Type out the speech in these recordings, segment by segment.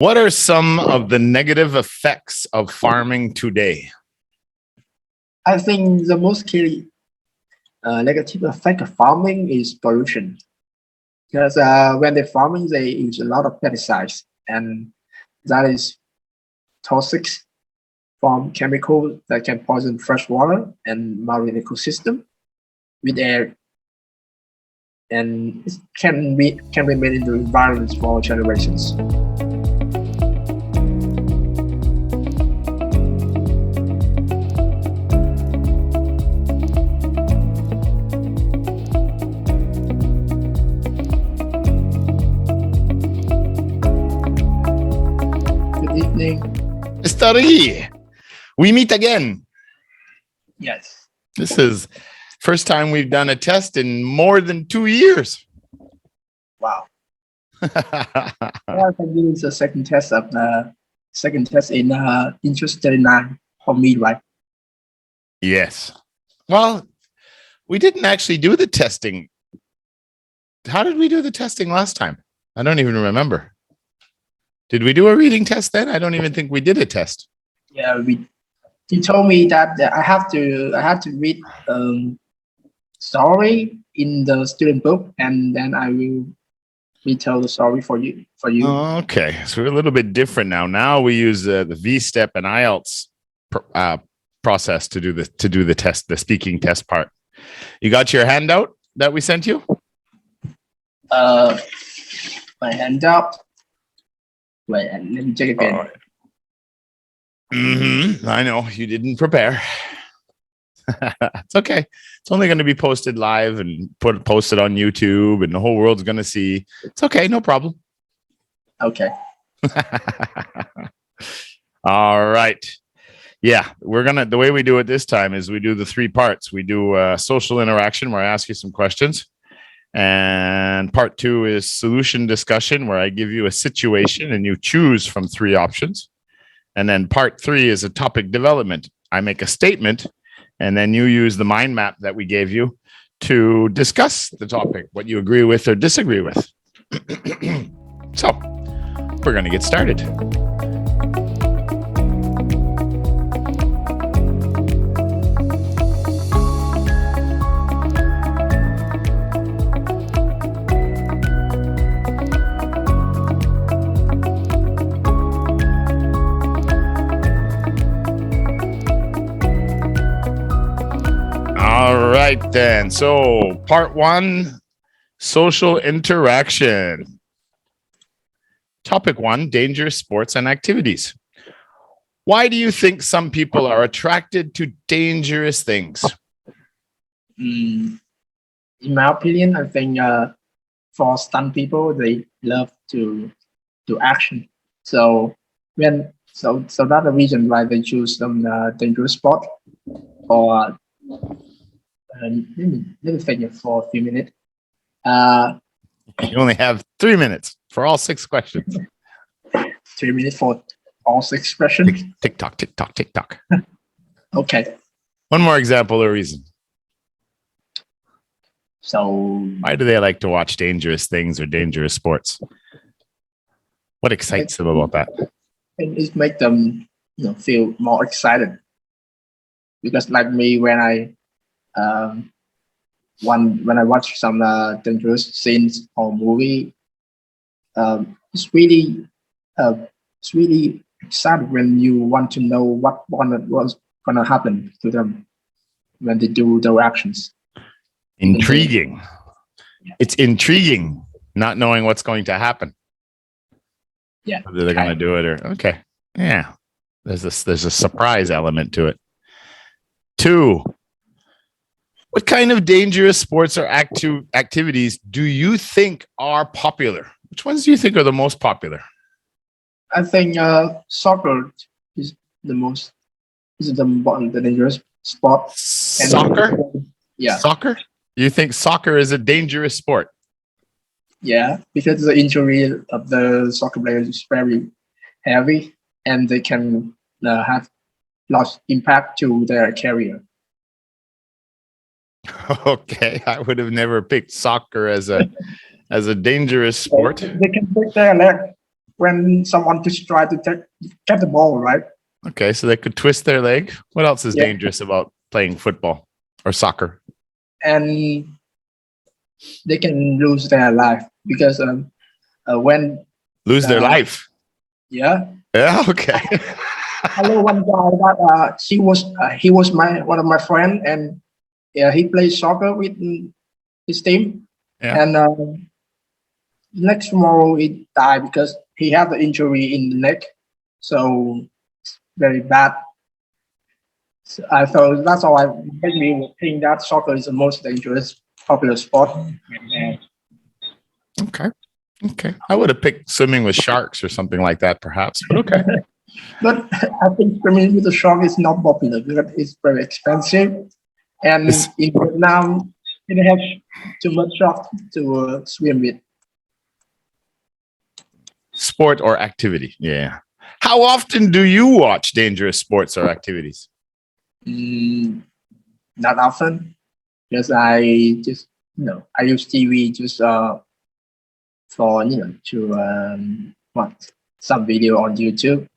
What are some of the negative effects of farming today? I think the most key negative effect of farming is pollution. Because when they're farming, they use a lot of pesticides, and that is toxic from chemicals that can poison fresh water and marine ecosystem with air, and it can remain in the environment for generations. Mr. Riggy, we meet again. Yes. This is first time we've done a test in more than 2 years. Wow. I think this is the second test in interest 39 for me, right? Yes. Well, we didn't actually do the testing. How did we do the testing last time? I don't even remember. Did we do a reading test then? I don't even think we did a test. Yeah, he told me that I have to read story in the student book, and then I will retell the story for you. Okay, so we're a little bit different now. Now we use the VSTEP and IELTS process to do the test, the speaking test part. You got your handout that we sent you? My handout. Wait, let me check again. Right. I know you didn't prepare. It's okay. It's only going to be posted live and posted on YouTube, and the whole world's going to see. It's okay, no problem. Okay. All right. Yeah, the way we do it this time is we do the 3 parts. We do social interaction, where I ask you some questions. And part 2 is solution discussion, where I give you a situation and you choose from 3 options. And then part 3 is a topic development. I make a statement, and then you use the mind map that we gave you to discuss the topic, what you agree with or disagree with. So we're going to get started. All right, then. So part 1, social interaction. Topic 1, dangerous sports and activities. Why do you think some people are attracted to dangerous things? In my opinion, I think for some people, they love to do action. So that's the reason why they choose some dangerous sport. Or let me think for a few minutes. You only have 3 minutes for all 6 questions. 3 minutes for all 6 questions. Tick tock, tick tock, tick tock. Okay. One more example or reason. So why do they like to watch dangerous things or dangerous sports? What excites them about that? It makes them feel more excited. Because like me, when I watch some dangerous scenes or movie, it's really exciting when you want to know was gonna happen to them when they do their actions. Intriguing. Yeah. It's intriguing not knowing what's going to happen. Yeah. Whether they're going to do it or okay. Yeah. There's a surprise element to it. 2. What kind of dangerous sports or activities do you think are popular? Which ones do you think are the most popular? I think soccer is the dangerous sport. Soccer? Yeah. Soccer? You think soccer is a dangerous sport? Yeah, because the injury of the soccer players is very heavy, and they can have lost impact to their career. Okay, I would have never picked soccer as a dangerous sport. They can break their leg. when someone just try to catch the ball, right? Okay, so they could twist their leg. What else is Yeah. dangerous about playing football or soccer? And they can lose their life because when Lose their life. yeah, Yeah, okay. I know one guy that he was one of my friend, and he plays soccer with his team, Yeah. and next tomorrow he died because he had an injury in the neck, so it's very bad. So I thought that's how I made me think that soccer is the most dangerous popular sport. And, Okay. Okay. I would have picked swimming with sharks or something like that, perhaps. But okay. but I think swimming with a shark is not popular because it's very expensive, and in Vietnam they don't have too much sharks to swim with. Sport or activity. Yeah. How often do you watch dangerous sports or activities? Not often, because I just I use TV just for to watch some video on YouTube,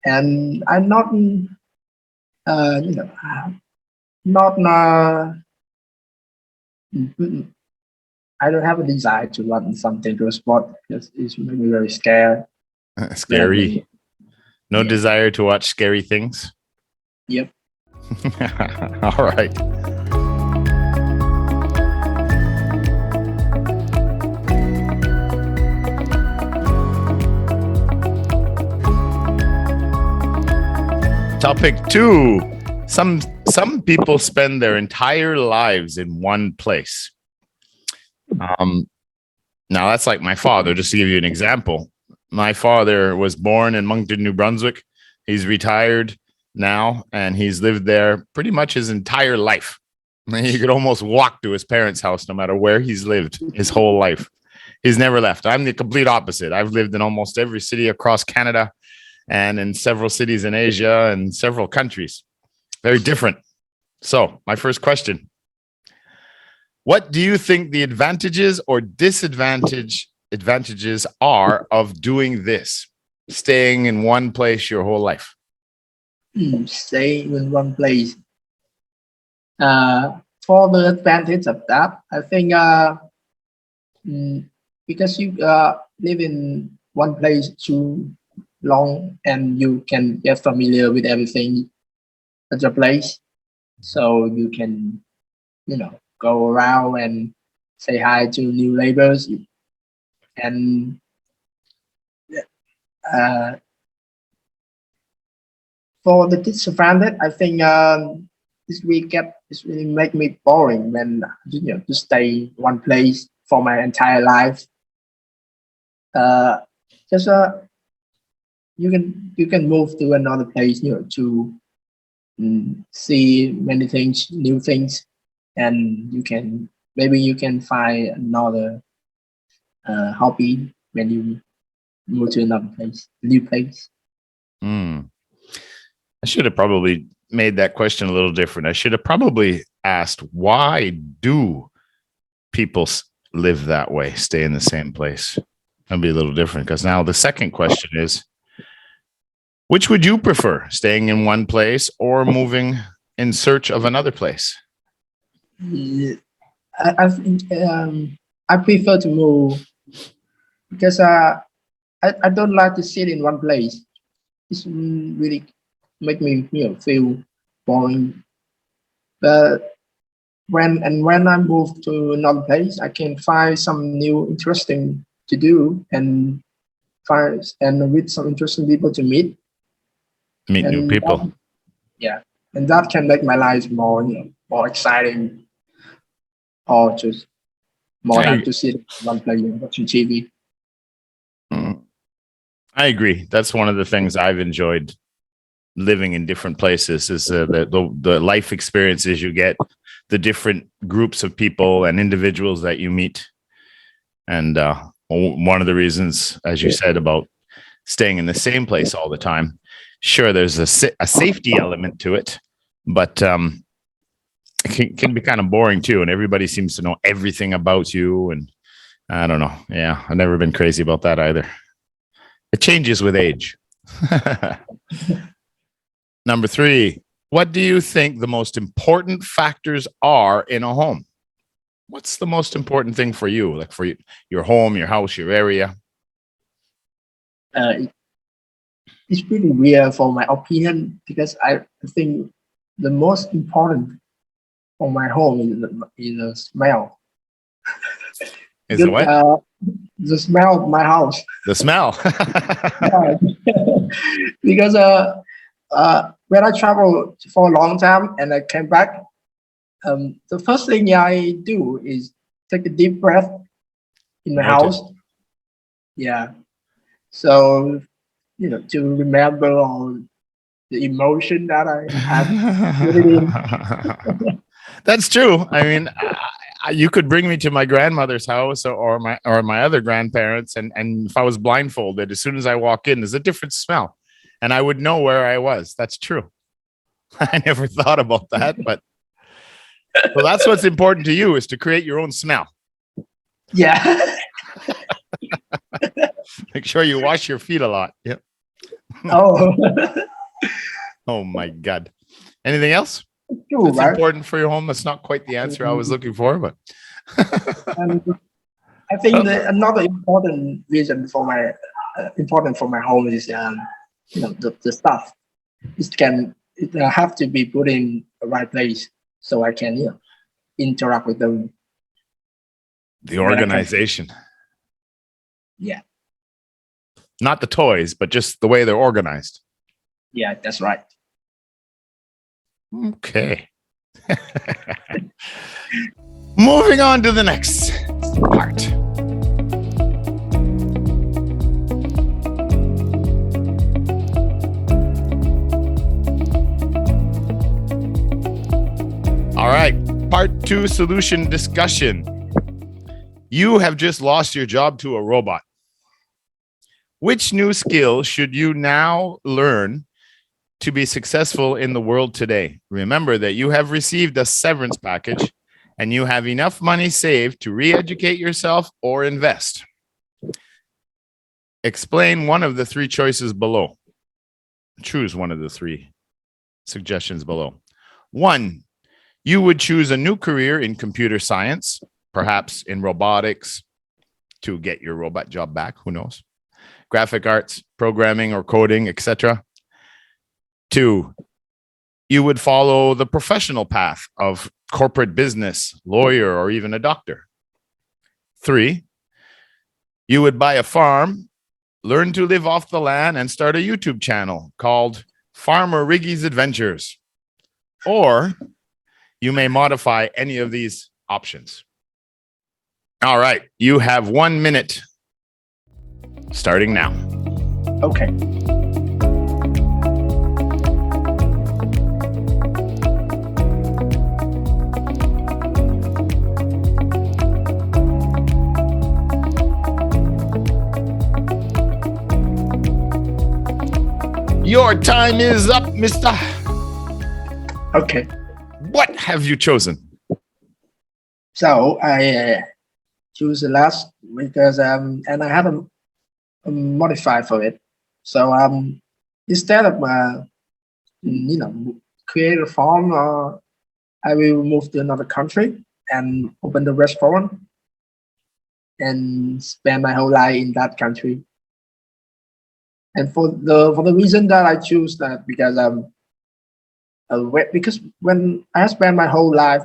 and I'm not not I don't have a desire to run some dangerous sport because it's make me very scared. Scary. No Yeah. desire to watch scary things. Yep. All right. Topic 2. Some people spend their entire lives in one place. Now that's like my father, just to give you an example. My father was born in Moncton, New Brunswick. He's retired now, and he's lived there pretty much his entire life. I mean, he could almost walk to his parents' house no matter where he's lived his whole life. He's never left. I'm the complete opposite. I've lived in almost every city across Canada and in several cities in Asia and several countries. Very different. So my first question: what do you think the advantages or advantages are of doing this, staying in one place your whole life? Staying in one place. For the advantage of that, I think because you live in one place too long, and you can get familiar with everything at your place, so you can go around and say hi to new neighbors. And for the disadvantage, I think this really make me boring when to stay in one place for my entire life. Just you can move to another place, to see many things, new things, and you can find another hobby when you move to another place, new place. I should have probably made that question a little different. I should have probably asked, why do people live that way, stay in the same place? That'd be a little different, because now the second question is, which would you prefer, staying in one place or moving in search of another place? I think I prefer to move because I don't like to sit in one place. It's really make me feel boring. But when I move to another place, I can find some new interesting to do and with some interesting people to meet. Meet new people. And that can make my life more more exciting, or just more than to sit in one place and watching TV. I agree. That's one of the things I've enjoyed living in different places is the life experiences you get, the different groups of people and individuals that you meet. And one of the reasons, as you said, about staying in the same place all the time, sure, there's a safety element to it, but it can be kind of boring too. And everybody seems to know everything about you. And I don't know. Yeah, I've never been crazy about that either. It changes with age. Number 3, what do you think the most important factors are in a home? What's the most important thing for you, like for your home, your house, your area? It's pretty weird for my opinion, because I think the most important for my home is the smell. Is it what? The smell of my house. The smell. Because when I travel for a long time and I came back, the first thing I do is take a deep breath in my house. Yeah. So, to remember all the emotion that I have. That's true. I mean, you could bring me to my grandmother's house or my other grandparents, and if I was blindfolded, as soon as I walk in, there's a different smell, and I would know where I was. That's true. I never thought about that, but well, that's what's important to you, is to create your own smell. Yeah. Make sure you wash your feet a lot. Yep. Oh. Oh my God. Anything else? True, that's right? important for your home. That's not quite the answer I was looking for, but and I think another important reason for my home is the stuff. It have to be put in the right place so I can interact with them. The organization. Yeah. Not the toys, but just the way they're organized. Yeah, that's right. Okay. Moving on to the next part. All right. Part 2, solution discussion. You have just lost your job to a robot. Which new skill should you now learn to be successful in the world today? Remember that you have received a severance package and you have enough money saved to re-educate yourself or invest. Explain one of the 3 choices below. Choose one of the 3 suggestions below. 1, you would choose a new career in computer science, perhaps in robotics, to get your robot job back. Who knows? Graphic arts, programming or coding, etc. 2, you would follow the professional path of corporate business, lawyer, or even a doctor. 3, you would buy a farm, learn to live off the land, and start a YouTube channel called Farmer Riggy's Adventures. Or you may modify any of these options. All right, you have 1 minute starting now. Okay. Your time is up, mister. Okay. What have you chosen? So I choose the last because and I haven't modified for it. So instead of create a farm, I will move to another country and open the restaurant and spend my whole life in that country. And for the reason that I choose that, because when I spend my whole life,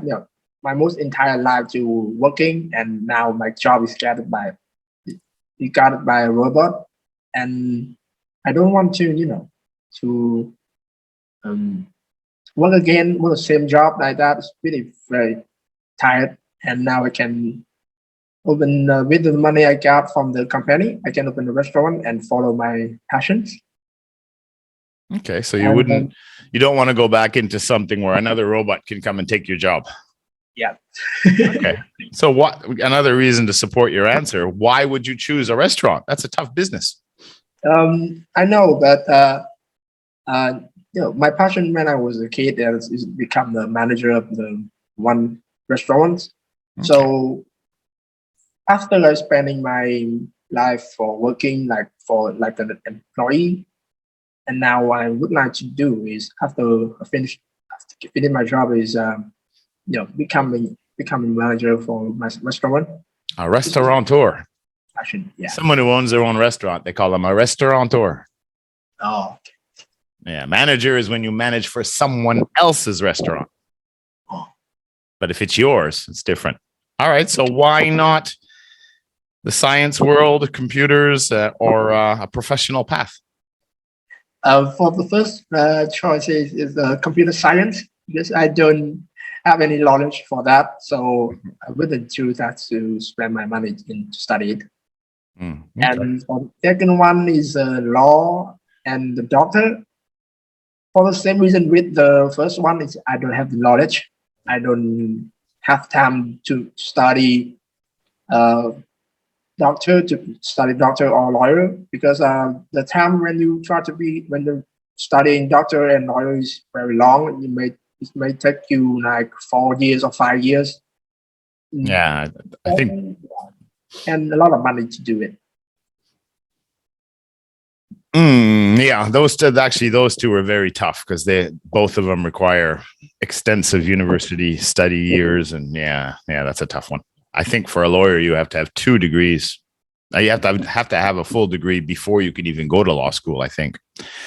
my most entire life to working, and now my job is guarded by a robot, and I don't want to work again with the same job like that. It's really very tired, and now I can open with the money I got from the company, I can open a restaurant and follow my passions. Okay, so you don't want to go back into something where another robot can come and take your job. Yeah. Okay. So what? Another reason to support your answer. Why would you choose a restaurant? That's a tough business. I know, but my passion when I was a kid is become the manager of the one restaurant. Okay. So after spending my life for working like for like an employee. And now what I would like to do is after finish my job is becoming manager for my restaurant. A restaurateur. Yeah. Someone who owns their own restaurant. They call them a restaurateur. Oh, okay. Yeah. Manager is when you manage for someone else's restaurant. Oh. But if it's yours, it's different. All right. So why not the science world, computers, or a professional path? For the first choice is computer science, because I don't have any knowledge for that. So I wouldn't choose that to spend my money in to study it. Okay. And for the second one is law and the doctor. For the same reason with the first one is I don't have the knowledge. I don't have time to study doctor or lawyer, because the time when you studying doctor and lawyer is very long. It may take you like 4 years or 5 years. Yeah, I think, and a lot of money to do it. Yeah, those two are very tough because both of them require extensive university study years, and yeah, that's a tough one. I think for a lawyer, you have to have 2 degrees. You have to have a full degree before you can even go to law school, I think.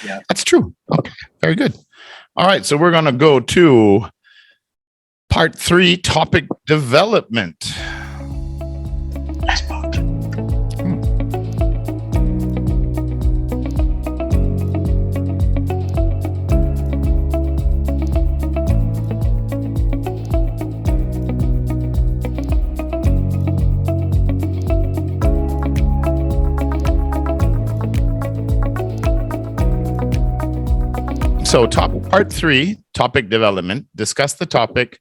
Yeah, that's true. Okay, very good. All right, so we're going to go to part 3, topic development. Last part. So part 3, topic development, discuss the topic,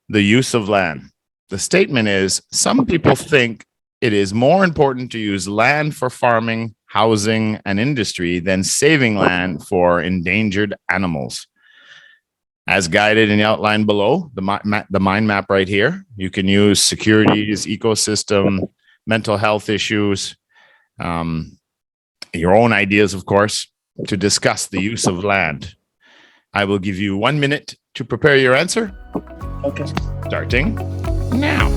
the use of land. The statement is, some people think it is more important to use land for farming, housing, and industry than saving land for endangered animals. As guided in the outline below, the mind map right here, you can use securities, ecosystem, mental health issues, your own ideas, of course, to discuss the use of land. I will give you 1 minute to prepare your answer. Okay. Starting now.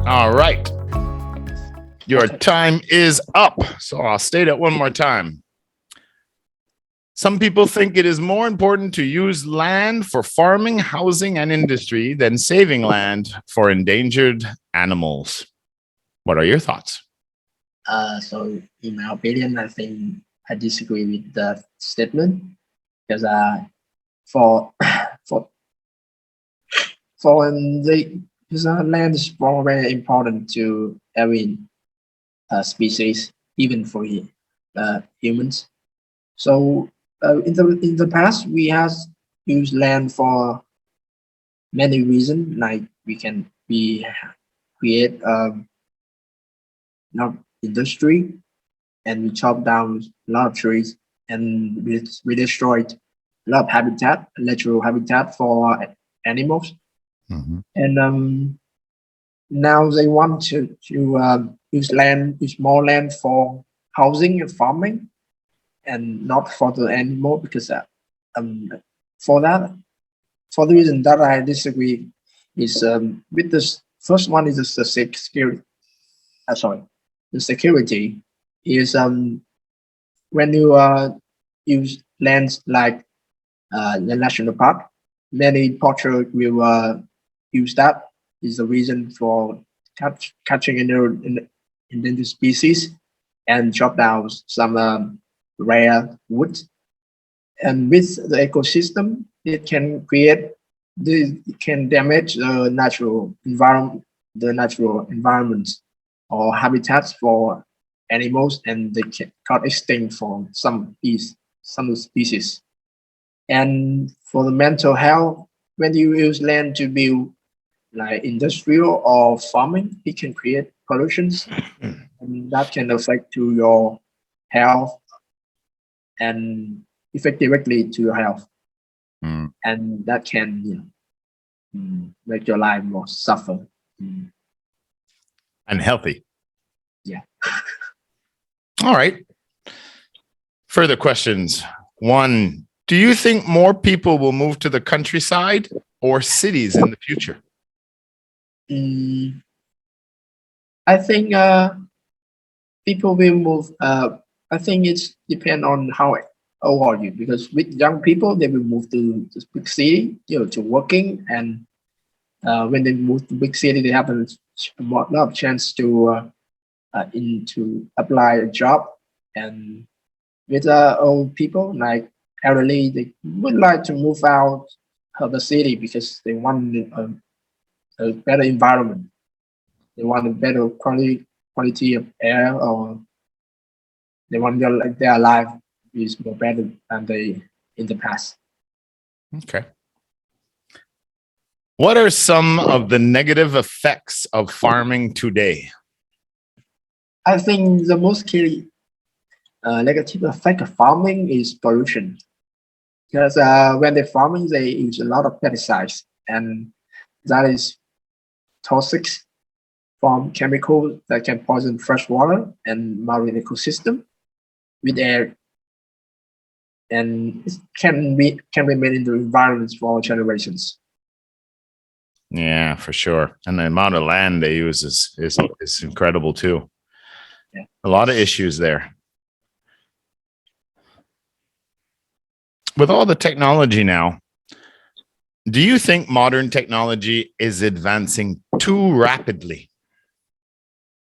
All right. Your time is up. So I'll state it one more time. Some people think it is more important to use land for farming, housing, and industry than saving land for endangered animals. What are your thoughts? So in my opinion, I think I disagree with the statement, because land is very important to every species, even for humans. So in the past, we have used land for many reasons, like we create industry, and we chop down a lot of trees, and we destroyed a lot of natural habitat for animals. Mm-hmm. And now they want to use more land for housing and farming, and not for the animal, because for the reason that I disagree is with this first one is the security. The security is when you use lands like the national park, many poachers will use that. Is the reason for catching endangered species and chop down some rare wood. And with the ecosystem, it can damage the natural environment or habitats for animals, and they got extinct for some species. And for the mental health, when you use land to build like industrial or farming, it can create pollutions, and that can affect to your health and affect directly to your health, and that can make your life more suffer. Unhealthy. Yeah. All right. Further questions. 1, do you think more people will move to the countryside or cities in the future? I think people will move. I think it's depend on how old are you, because with young people they will move to this big city, to working, and when they move to big city, they have a lot of chance to apply a job. And with old people like elderly, they would like to move out of the city because they want a better environment. They want a better quality of air, or they want their life is more better than they in the past. Okay. What are some of the negative effects of farming today? I think the most key negative effect of farming is pollution, because when they're farming, they use a lot of pesticides, and that is toxic from chemicals that can poison fresh water and marine ecosystem with air, and it can remain in the environment for generations. Yeah, for sure. And the amount of land they use is incredible too. Yeah. A lot of issues there. With all the technology now, do you think modern technology is advancing too rapidly?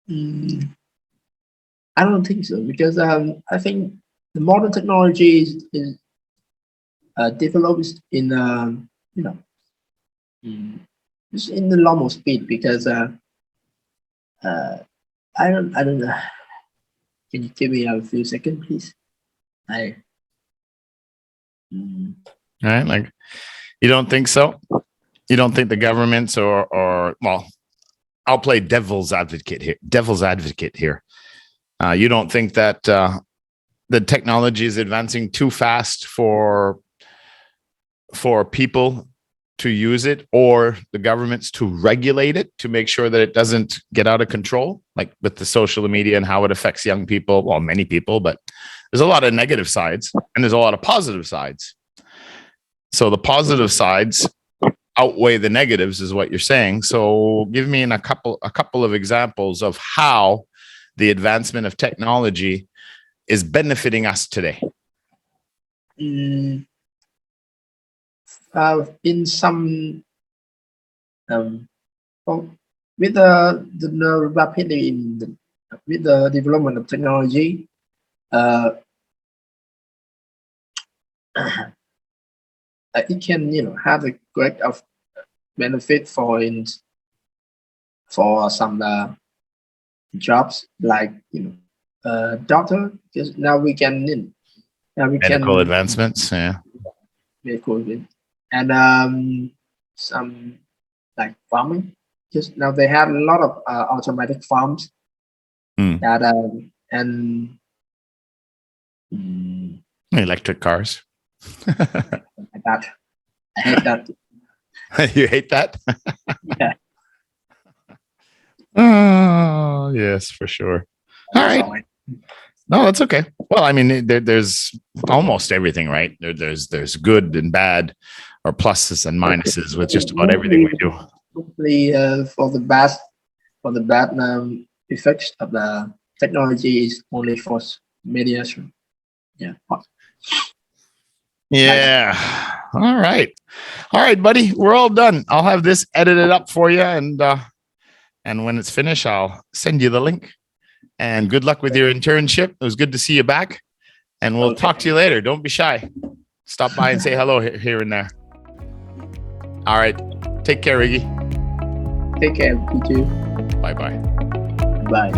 I don't think so, because I think the modern technology is developed in it's in the normal speed, because I don't know. Can you give me a few seconds, please? All right, like, you don't think so? You don't think the governments or well, I'll play devil's advocate here. You don't think that the technology is advancing too fast for people to use it, or the governments to regulate it to make sure that it doesn't get out of control, like with the social media and how it affects young people, well, many people, but there's a lot of negative sides and there's a lot of positive sides. So the positive sides outweigh the negatives is what you're saying. So give me a couple of examples of how the advancement of technology is benefiting us today. In some with the rapidly with the development of technology, it can have a great of benefit for some jobs, like doctor, because now we can Medical advancements, yeah. Medical, and some like farming, because now they have a lot of automatic farms that and electric cars. that. I hate that. You hate that? Yeah. Oh, yes, for sure. All right. No, that's okay. Well, I mean, there's almost everything, right? There's good and bad, or pluses and minuses with just about everything we do. Hopefully, for the bad effects of the technology is only for mediation. Yeah. Yeah. All right, buddy. We're all done. I'll have this edited up for you, and when it's finished, I'll send you the link. And good luck with your internship. It was good to see you back, and we'll talk to you later. Don't be shy. Stop by and say hello here and there. All right. Take care, Riggy. Take care. You too. Bye-bye. Bye.